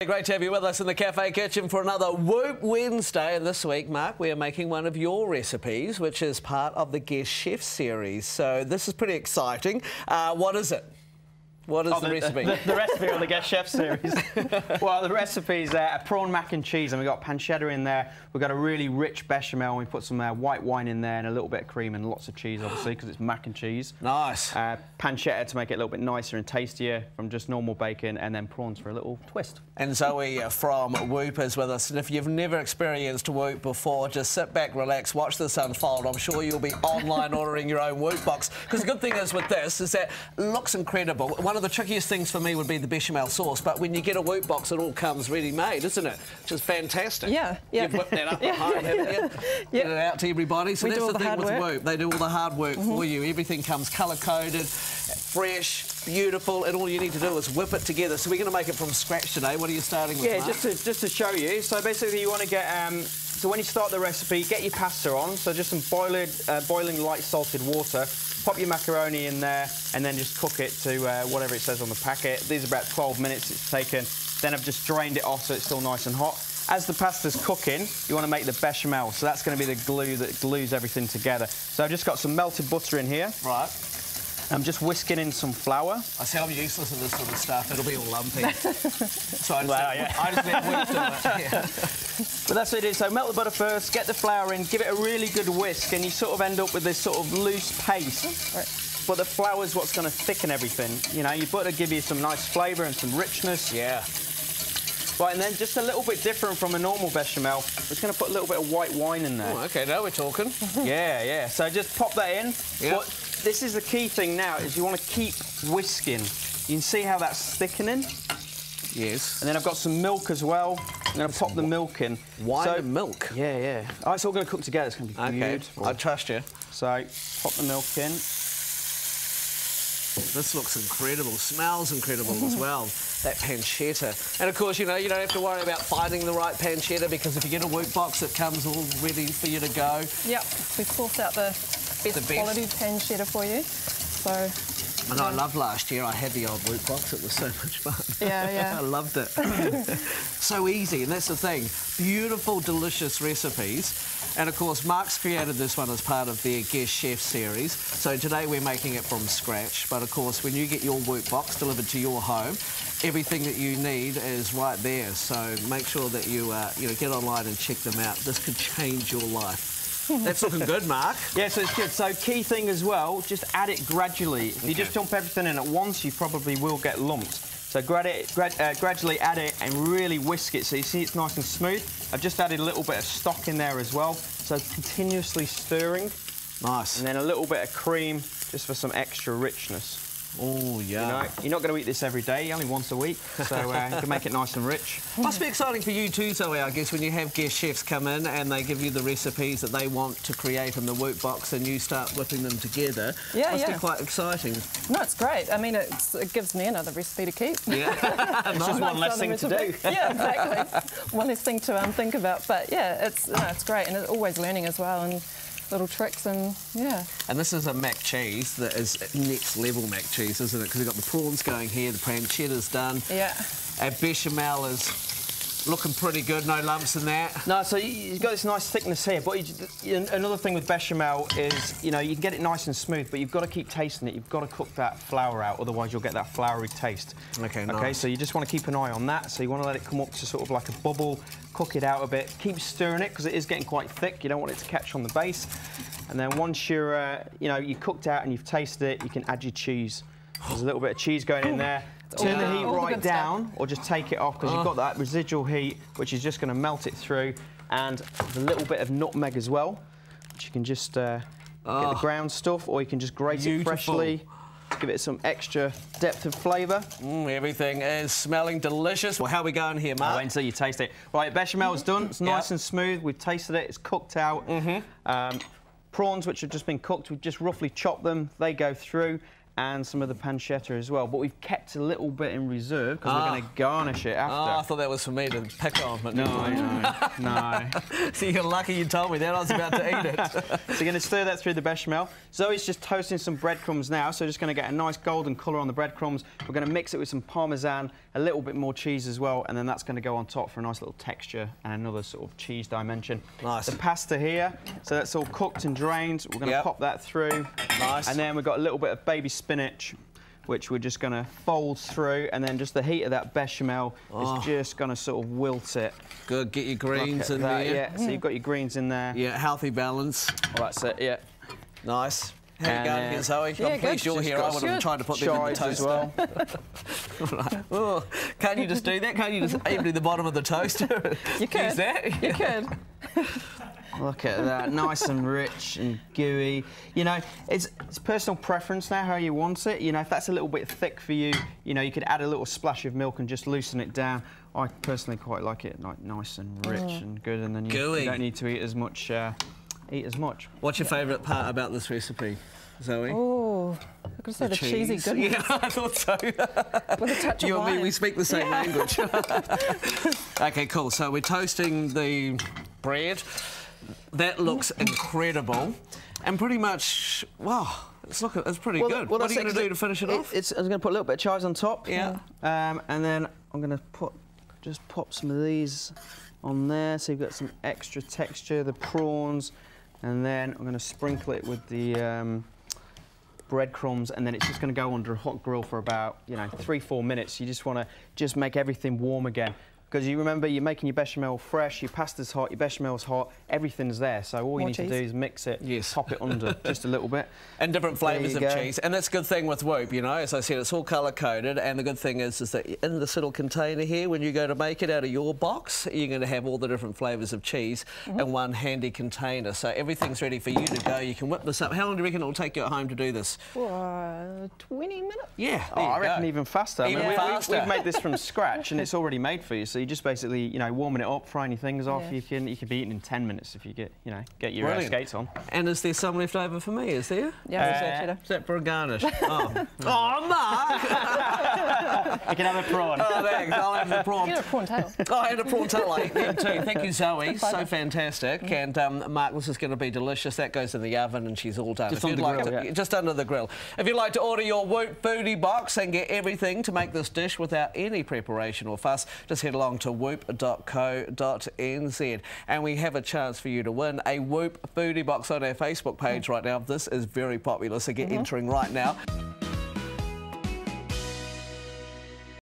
Great to have you with us in the Cafe Kitchen for another Woop Wednesday. And this week, Mark, we are making one of your recipes, which is part of the Guest Chef series. So this is pretty exciting. What is it? What is the recipe? The recipe on the Guest Chef series. Well, the recipe is a prawn mac and cheese, and we've got pancetta in there. We've got a really rich bechamel, and we put some white wine in there and a little bit of cream and lots of cheese, obviously, because it's mac and cheese. Nice. Pancetta to make it a little bit nicer and tastier from just normal bacon, and then prawns for a little twist. And Zoe from Woop is with us. And if you've never experienced Woop before, just sit back, relax, watch this unfold. I'm sure you'll be online ordering your own Woop box. Because the good thing is with this is that it looks incredible. One of the trickiest things for me would be the bechamel sauce, but when you get a Woop box, it all comes ready-made, isn't it? Which is fantastic. Yeah. You've whipped that up at home, haven't you? Get it out to everybody. So that's the thing with Woop. They do all the hard work for you. Everything comes colour-coded, fresh, beautiful, and all you need to do is whip it together. So we're going to make it from scratch today. What are you starting with, Mark? just to show you. So basically you want to get... so when you start the recipe, get your pasta on. So just some boiling light salted water. Pop your macaroni in there and then just cook it to whatever it says on the packet. These are about 12 minutes it's taken. Then I've just drained it off so it's still nice and hot. As the pasta's cooking, you want to make the bechamel. So that's going to be the glue that glues everything together. So I've just got some melted butter in here. Right. I'm just whisking in some flour. I see I'm useless at this sort of stuff. It'll be all lumpy. So I just let Woop do it. Yeah. But that's what it is. So melt the butter first, get the flour in, give it a really good whisk, and you sort of end up with this sort of loose paste. Right. But the flour's what's going to thicken everything. You know, your butter give you some nice flavour and some richness. Yeah. Right, and then just a little bit different from a normal bechamel, we're just going to put a little bit of white wine in there. Oh, OK, now we're talking. Yeah. So just pop that in. Yeah. But this is the key thing now, is you want to keep whisking. You can see how that's thickening? Yes. And then I've got some milk as well. I'm going to pop the milk in. Wine and milk? Yeah. Oh, it's all going to cook together. It's going to be beautiful. I trust you. So, pop the milk in. This looks incredible. Smells incredible as well. That pancetta. And of course, you know, you don't have to worry about finding the right pancetta, because if you get a Woop box, it comes all ready for you to go. Yep. We've sourced out the best quality pancetta for you. So. And I loved last year. I had the old Woop box. It was so much fun. Yeah. I loved it. So easy, and that's the thing. Beautiful, delicious recipes. And of course, Mark's created this one as part of their Guest Chef series. So today we're making it from scratch. But of course, when you get your Woop box delivered to your home, everything that you need is right there. So make sure that you get online and check them out. This could change your life. That's looking good, Mark. Yeah, so it's good. So key thing as well, just add it gradually. If you just dump everything in at once, you probably will get lumped. So gradually add it and really whisk it so you see it's nice and smooth. I've just added a little bit of stock in there as well, so continuously stirring. Nice. And then a little bit of cream just for some extra richness. Oh, yeah. You know, you're not going to eat this every day, only once a week, so you can make it nice and rich. Must be exciting for you too, Zoe, I guess, when you have guest chefs come in and they give you the recipes that they want to create in the Woop box and you start whipping them together. Yeah, Must be quite exciting. No, it's great. I mean, it gives me another recipe to keep. Yeah. It's just one less thing to do. Yeah, exactly. One less thing to think about. But yeah, it's great, and it's always learning as well. And little tricks and And this is a mac cheese that is next level mac cheese, isn't it? Because we've got the prawns going here, the pancetta's done. Yeah. Our bechamel is looking pretty good, no lumps in that. No, so you've got this nice thickness here, but another thing with bechamel is, you know, you can get it nice and smooth, but you've got to keep tasting it. You've got to cook that flour out, otherwise you'll get that floury taste. Okay, nice. Okay, so you just want to keep an eye on that. So you want to let it come up to sort of like a bubble, cook it out a bit, keep stirring it because it is getting quite thick. You don't want it to catch on the base. And then once you're, you cooked out and you've tasted it, you can add your cheese. There's a little bit of cheese going in there. Turn the heat right down, or just take it off because you've got that residual heat, which is just going to melt it through, and a little bit of nutmeg as well, which you can just get the ground stuff, or you can just grate it freshly. Give it some extra depth of flavour. Everything is smelling delicious. Well, how are we going here, Mark? Wait until you taste it. Right, bechamel's done. It's nice and smooth. We've tasted it. It's cooked out. Prawns, which have just been cooked, we've just roughly chopped them. They go through. and some of the pancetta as well. But we've kept a little bit in reserve because we're going to garnish it after. Oh, I thought that was for me to pick on. But no. See, you're lucky you told me that. I was about to eat it. So you're going to stir that through the bechamel. Zoe's just toasting some breadcrumbs now, so just going to get a nice golden colour on the breadcrumbs. We're going to mix it with some parmesan, a little bit more cheese as well, and then that's going to go on top for a nice little texture and another sort of cheese dimension. Nice. The pasta here, so that's all cooked and drained. We're going to pop that through. Nice. And then we've got a little bit of baby spinach, which we're just going to fold through, and then just the heat of that bechamel is just going to sort of wilt it. Good, get your greens in there. Yeah, so you've got your greens in there. Yeah, healthy balance. Well, that's it, yeah. Nice. How you going here, Zoe? Yeah, I'm pleased you're here. I would have tried to put them in the toaster. As well. Right. Oh, can't you just do that? Can't you just empty the bottom of the toaster? You could. Use that? You could. Look at that, nice and rich and gooey. You know, it's personal preference now how you want it. You know, if that's a little bit thick for you, you know, you could add a little splash of milk and just loosen it down. I personally quite like it like nice and rich and good, and then you don't need to eat as much. What's your favourite part about this recipe, Zoe? Oh, I've got to say the cheesy goodness. Yeah, I thought so. With a touch of You and wine. me, we speak the same language. OK, cool. So we're toasting the bread. That looks incredible. And pretty much, wow, it's pretty good. What are you going to do to finish it off? I'm going to put a little bit of chives on top. Yeah. And then I'm going to just pop some of these on there, so you've got some extra texture, the prawns, and then I'm going to sprinkle it with the breadcrumbs, and then it's just going to go under a hot grill for about, you know, 3-4 minutes. You just want to make everything warm again. Because you remember, you're making your bechamel fresh, your pasta's hot, your bechamel's hot, everything's there. So all you need to do is mix it, pop it under just a little bit. And different flavours of cheese. And that's a good thing with Woop, you know. As I said, it's all colour-coded. And the good thing is that in this little container here, when you go to make it out of your box, you're going to have all the different flavours of cheese in one handy container. So everything's ready for you to go. You can whip this up. How long do you reckon it'll take you at home to do this? 20 minutes? Yeah, I reckon even faster. Even faster. We've made this from scratch, and it's already made for you. So you just basically, you know, warming it up, frying your thingers off. You can be eating in 10 minutes if you get your skates on. And is there some left over for me? Is there? Yeah, is that for a garnish? Oh, Mark! You can have a prawn. Oh, thanks. I'll have the prawn. You had a prawn tail. Oh, I had a prawn tail. I ate them too. Thank you, Zoe. So fantastic. And Mark, this is going to be delicious. That goes in the oven, and she's all done. Just on the grill, just under the grill. If you'd like to order your Woop foodie box and get everything to make this dish without any preparation or fuss, just head along to woop.co.nz. And we have a chance for you to win a Woop foodie box on our Facebook page right now. This is very popular, so get entering right now.